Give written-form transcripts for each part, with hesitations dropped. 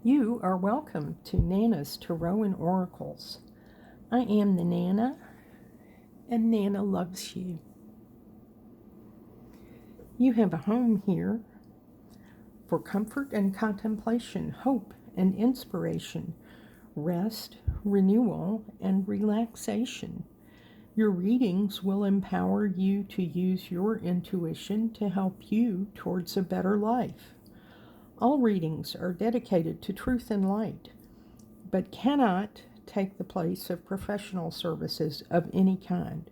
You are welcome to Nana's Tarot and Oracles. I am the Nana, and Nana loves you. You have a home here for comfort and contemplation, hope and inspiration, rest, renewal, and relaxation. Your readings will empower you to use your intuition to help you towards a better life. All readings are dedicated to truth and light, but cannot take the place of professional services of any kind.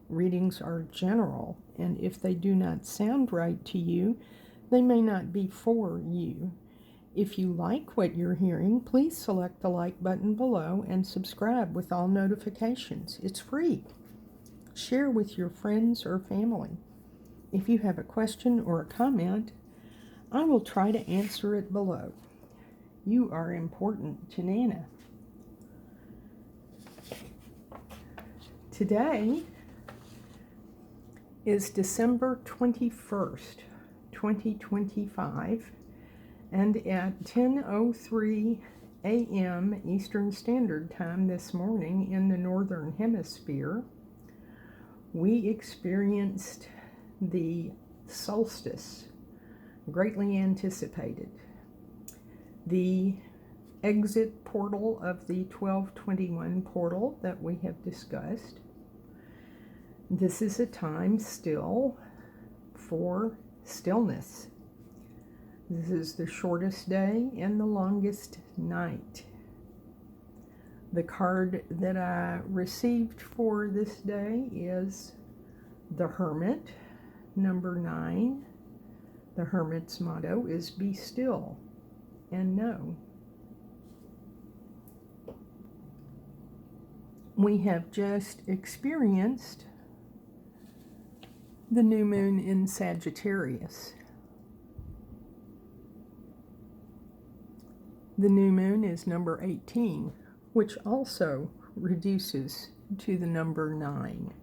Readings are general, and if they do not sound right to you, they may not be for you. If you like what you're hearing, please select the like button below and subscribe with all notifications. It's free. Share with your friends or family. If you have a question or a comment, I will try to answer it below. You are important to Nana. Today is December 21st, 2025, and at 10:03 a.m. Eastern Standard Time this morning in the Northern Hemisphere, we experienced the solstice, greatly anticipated. The exit portal of the 1221 portal that we have discussed. This is a time still for stillness. This is the shortest day and the longest night. The card that I received for this day is the Hermit, number 9. The Hermit's motto is be still and know. We have just experienced the new moon in Sagittarius. The new moon is number 18, which also reduces to the number 9.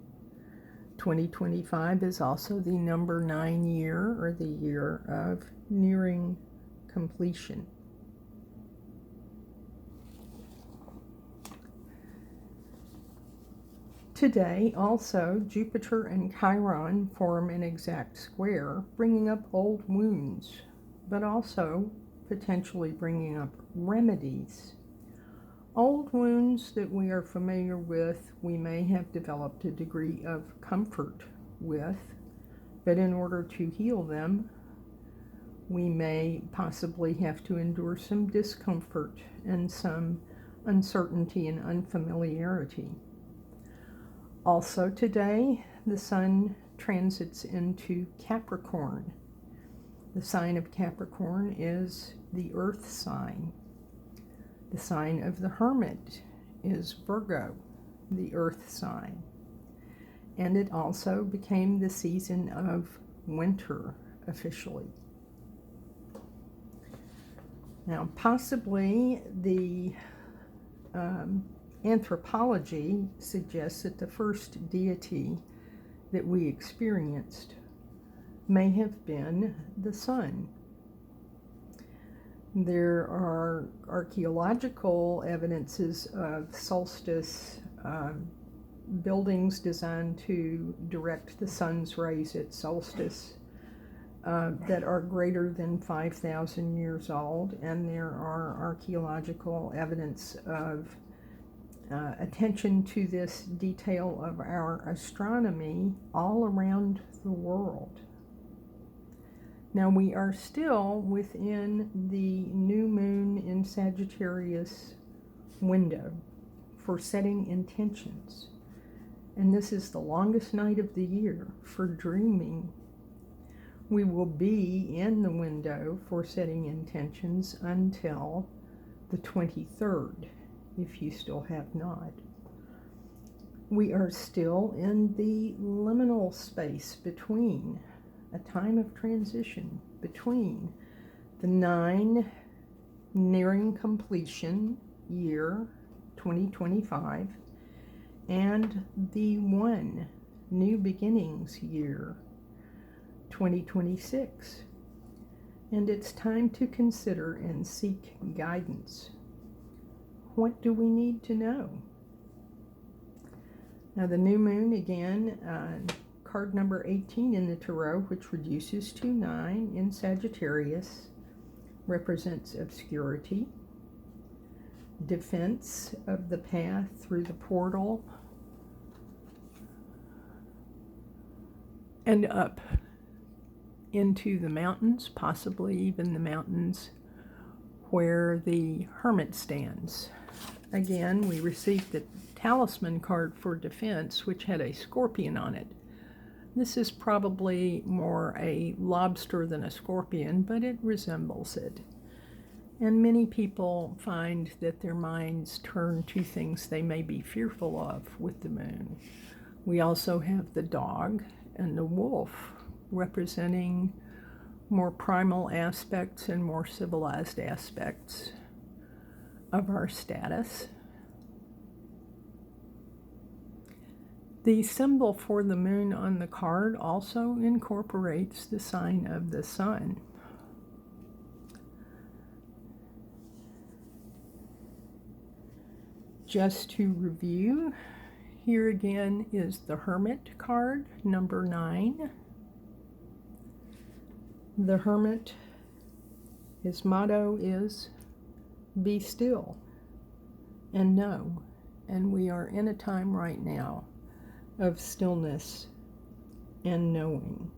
2025 is also the number 9 year, or the year of nearing completion. Today, also, Jupiter and Chiron form an exact square, bringing up old wounds, but also potentially bringing up remedies. Old wounds that we are familiar with, we may have developed a degree of comfort with, but in order to heal them, we may possibly have to endure some discomfort and some uncertainty and unfamiliarity. Also today, the sun transits into Capricorn. The sign of Capricorn is the earth sign. The sign of the Hermit is Virgo, the earth sign. And it also became the season of winter officially. Now, possibly the anthropology suggests that the first deity that we experienced may have been the sun. There are archaeological evidences of solstice buildings designed to direct the sun's rays at solstice that are greater than 5,000 years old, and there are archaeological evidence of attention to this detail of our astronomy all around the world. Now, we are still within the new moon in Sagittarius window for setting intentions. And this is the longest night of the year for dreaming. We will be in the window for setting intentions until the 23rd, if you still have not. We are still in the liminal space between, a time of transition between the 9 nearing completion year 2025 and the 1 new beginnings year 2026. and it's time to consider and seek guidance. What do we need to know? Now the new moon, again, card number 18 in the tarot, which reduces to 9 in Sagittarius, represents obscurity, defense of the path through the portal, and up into the mountains, possibly even the mountains where the hermit stands. Again, we received the talisman card for defense, which had a scorpion on it. This is probably more a lobster than a scorpion, but it resembles it. And many people find that their minds turn to things they may be fearful of with the moon. We also have the dog and the wolf, representing more primal aspects and more civilized aspects of our status. The symbol for the moon on the card also incorporates the sign of the sun. Just to review, here again is the Hermit card, number 9. The Hermit, his motto is, be still and know. And we are in a time right now of stillness and knowing.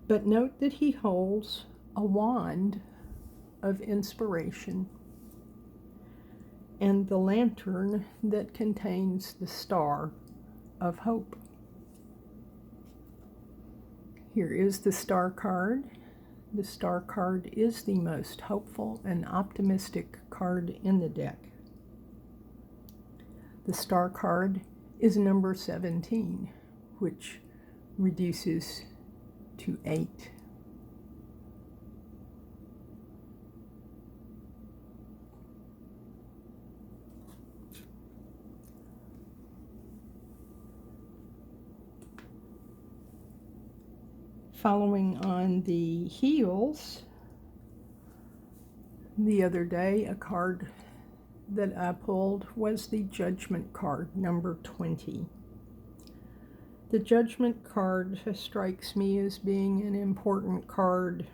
But note that he holds a wand of inspiration and the lantern that contains the star of hope. Here is the star card. The star card is the most hopeful and optimistic card in the deck. The star card is number 17, which reduces to 8. Following on the heels, the other day, a card that I pulled was the Judgment card, number 20. The Judgment card strikes me as being an important card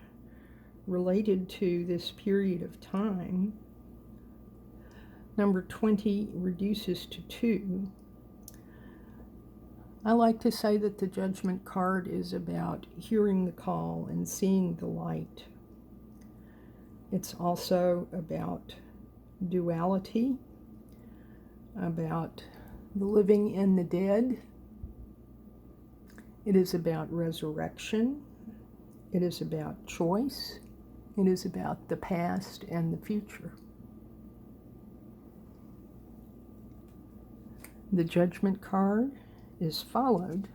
related to this period of time. Number 20 reduces to 2. I like to say that the Judgment card is about hearing the call and seeing the light. It's also about duality, about the living and the dead. It is about resurrection. It is about choice. It is about the past and the future. The Judgment card is followed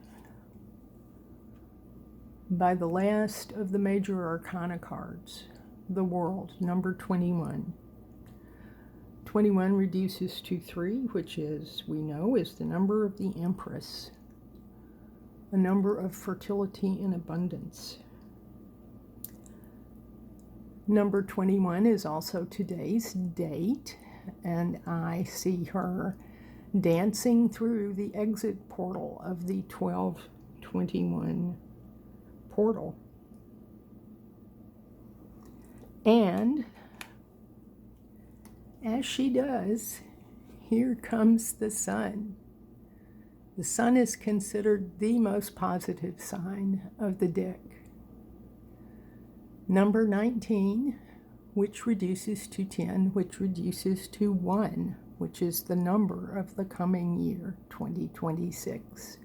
by the last of the major arcana cards, the World, number 21. 21 reduces to 3, which is, we know, is the number of the Empress, a number of fertility and abundance. Number 21 is also today's date, and I see her dancing through the exit portal of the 1221 portal. And as she does, here comes the sun. The sun is considered the most positive sign of the deck. Number 19, which reduces to 10, which reduces to 1, which is the number of the coming year, 2026.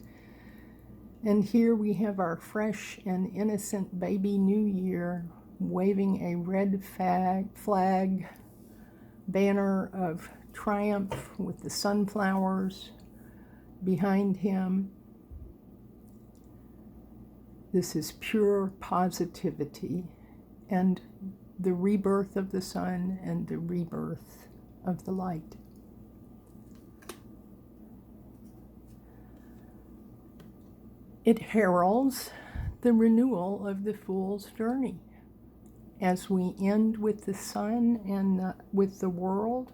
And here we have our fresh and innocent baby new year waving a red flag banner of triumph with the sunflowers behind him. This is pure positivity and the rebirth of the sun and the rebirth of the light. It heralds the renewal of the Fool's journey, as we end with the sun and with the world,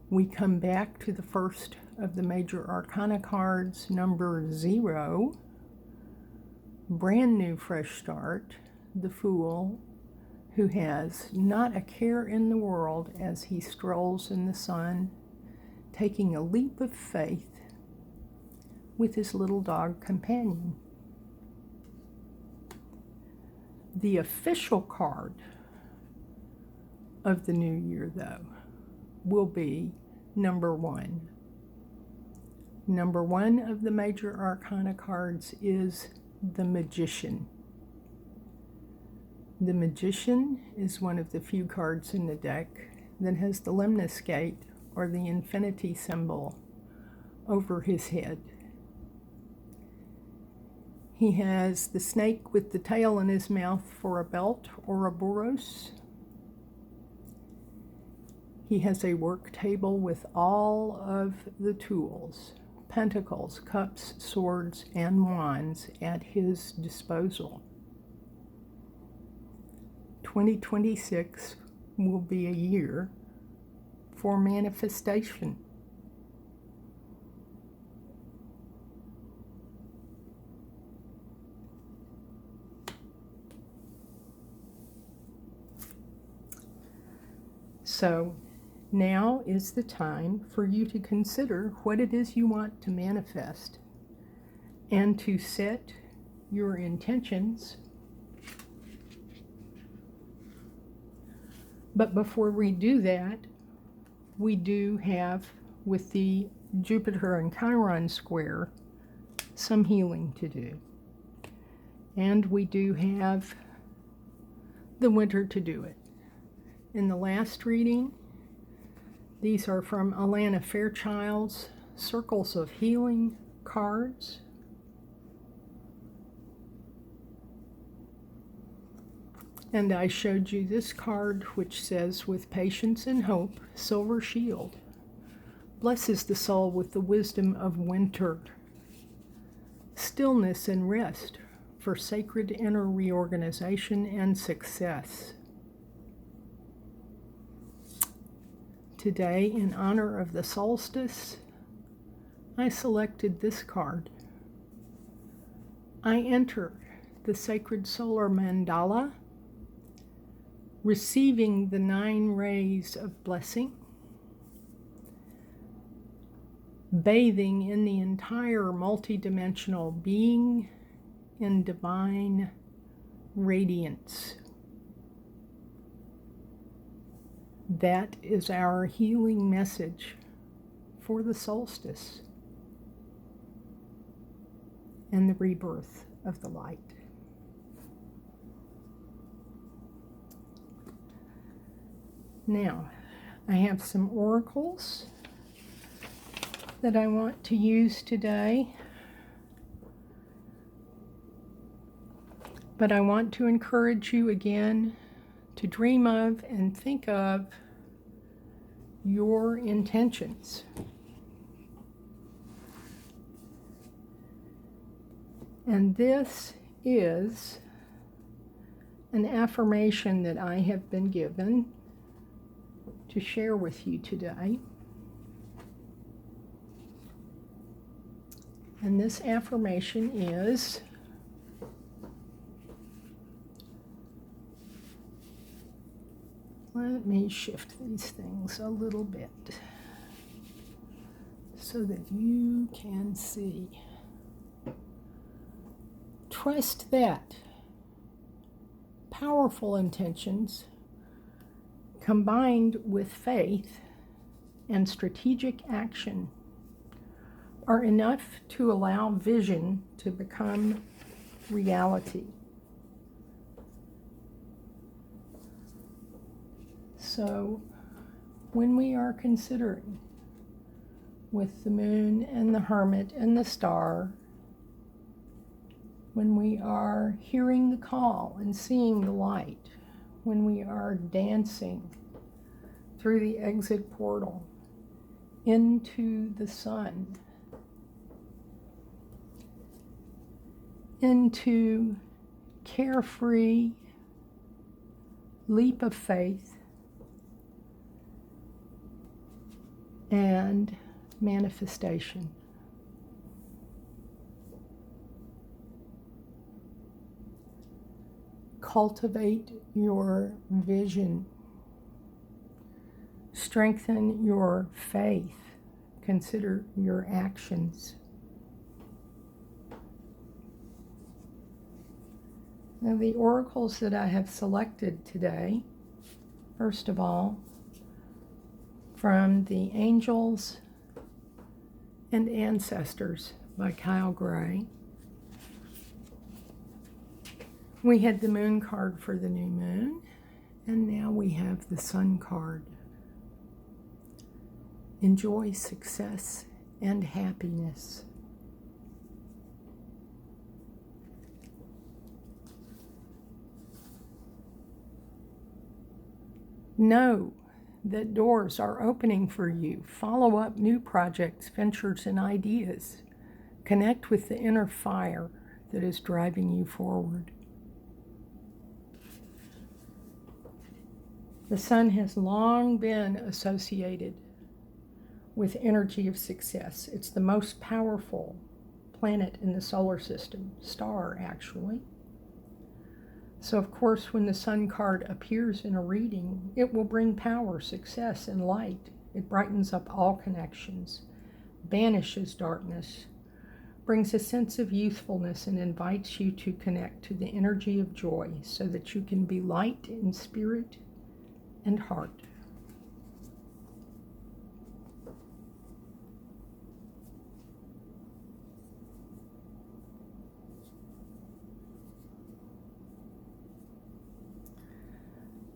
we come back to the first of the major arcana cards, number 0, brand new fresh start, the Fool, who has not a care in the world as he strolls in the sun, taking a leap of faith with his little dog companion. The official card of the new year, though, will be number 1. Number 1 of the major arcana cards is the Magician. The Magician is one of the few cards in the deck that has the lemniscate, or the infinity symbol, over his head. He has the snake with the tail in his mouth for a belt or a boros. He has a work table with all of the tools, pentacles, cups, swords, and wands at his disposal. 2026 will be a year for manifestation. So now is the time for you to consider what it is you want to manifest and to set your intentions. But before we do that, we do have, with the Jupiter and Chiron square, some healing to do. And we do have the winter to do it. In the last reading, these are from Alana Fairchild's Circles of Healing cards. And I showed you this card, which says, with patience and hope, silver shield, blesses the soul with the wisdom of winter, stillness and rest for sacred inner reorganization and success. Today, in honor of the solstice, I selected this card. I enter the sacred solar mandala, receiving the 9 rays of blessing, bathing in the entire multidimensional being in divine radiance. That is our healing message for the solstice and the rebirth of the light. Now, I have some oracles that I want to use today, but I want to encourage you again to dream of and think of your intentions. And this is an affirmation that I have been given to share with you today. And this affirmation is, let me shift these things a little bit so that you can see. Trust that powerful intentions combined with faith and strategic action are enough to allow vision to become reality. So when we are considering with the moon and the hermit and the star, when we are hearing the call and seeing the light, when we are dancing through the exit portal into the sun, into carefree, leap of faith and manifestation. Cultivate your vision. Strengthen your faith. Consider your actions. Now, the oracles that I have selected today, first of all, from The Angels and Ancestors by Kyle Gray. We had the moon card for the new moon, and now we have the sun card. Enjoy success and happiness. Know that doors are opening for you. Follow up new projects, ventures, and ideas. Connect with the inner fire that is driving you forward. The sun has long been associated with energy of success. It's the most powerful planet in the solar system, star actually. So of course, when the sun card appears in a reading, it will bring power, success, and light. It brightens up all connections, banishes darkness, brings a sense of youthfulness, and invites you to connect to the energy of joy so that you can be light in spirit and heart.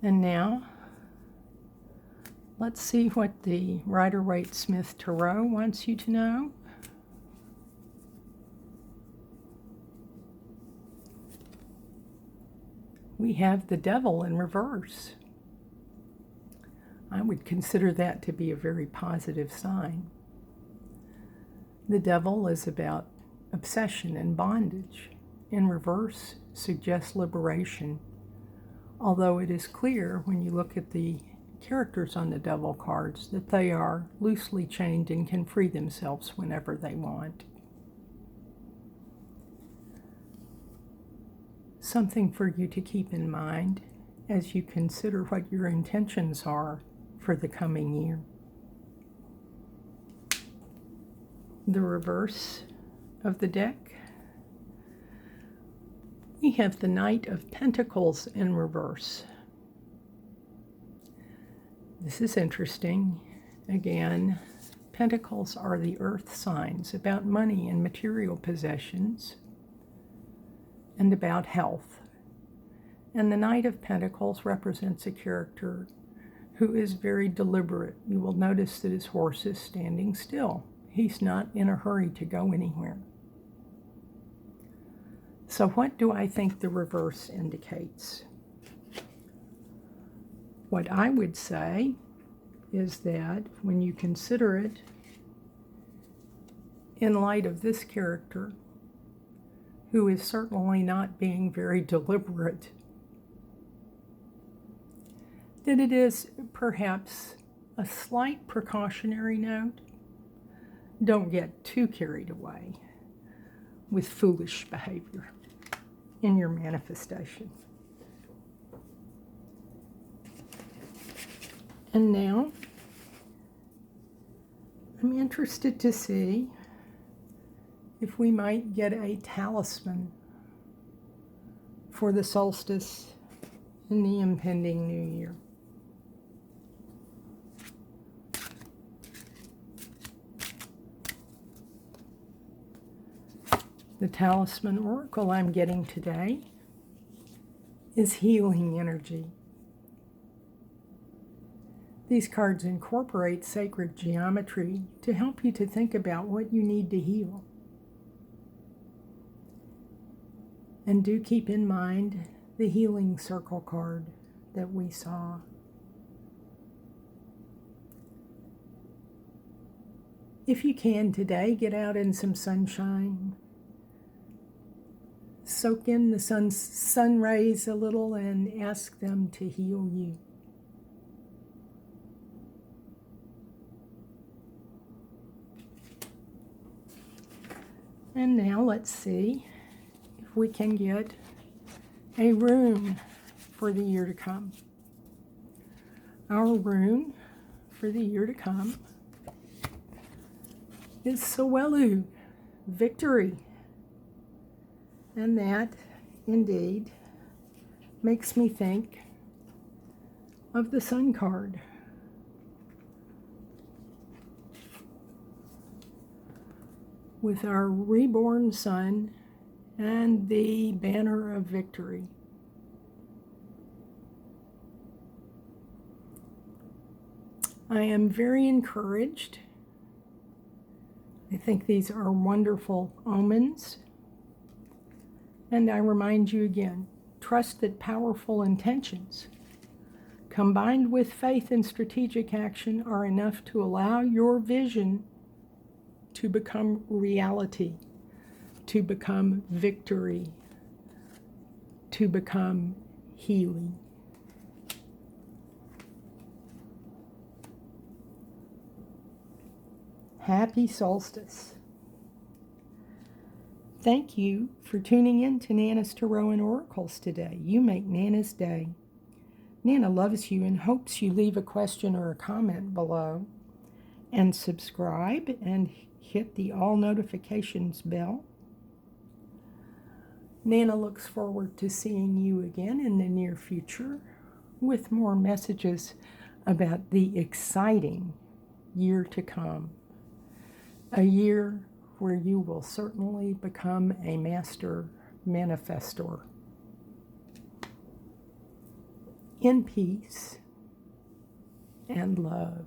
And now, let's see what the Rider-Waite-Smith Tarot wants you to know. We have the Devil in reverse. I would consider that to be a very positive sign. The Devil is about obsession and bondage. In reverse suggests liberation. Although it is clear when you look at the characters on the Devil cards that they are loosely chained and can free themselves whenever they want. Something for you to keep in mind as you consider what your intentions are for the coming year. The reverse of the deck. We have the Knight of Pentacles in reverse. This is interesting. Again, Pentacles are the earth signs, about money and material possessions, and about health. And the Knight of Pentacles represents a character who is very deliberate. You will notice that his horse is standing still. He's not in a hurry to go anywhere. So what do I think the reverse indicates? What I would say is that when you consider it in light of this character, who is certainly not being very deliberate, that it is perhaps a slight precautionary note. Don't get too carried away with foolish behavior in your manifestation. And now, I'm interested to see if we might get a talisman for the solstice and the impending new year. The talisman oracle I'm getting today is healing energy. These cards incorporate sacred geometry to help you to think about what you need to heal. And do keep in mind the healing circle card that we saw. If you can today, get out in some sunshine. soak in the sun rays a little and ask them to heal you. And now let's see if we can get a rune for the year to come. Our rune for the year to come is Sowelu, victory. And that, indeed, makes me think of the Sun card. With our reborn sun and the banner of victory. I am very encouraged. I think these are wonderful omens. And I remind you again, trust that powerful intentions, combined with faith and strategic action, are enough to allow your vision to become reality, to become victory, to become healing. Happy solstice. Thank you for tuning in to Nana's Tarot and Oracles today. You make Nana's day. Nana loves you and hopes you leave a question or a comment below. And subscribe and hit the all notifications bell. Nana looks forward to seeing you again in the near future with more messages about the exciting year to come. A year where you will certainly become a master manifestor. In peace and love.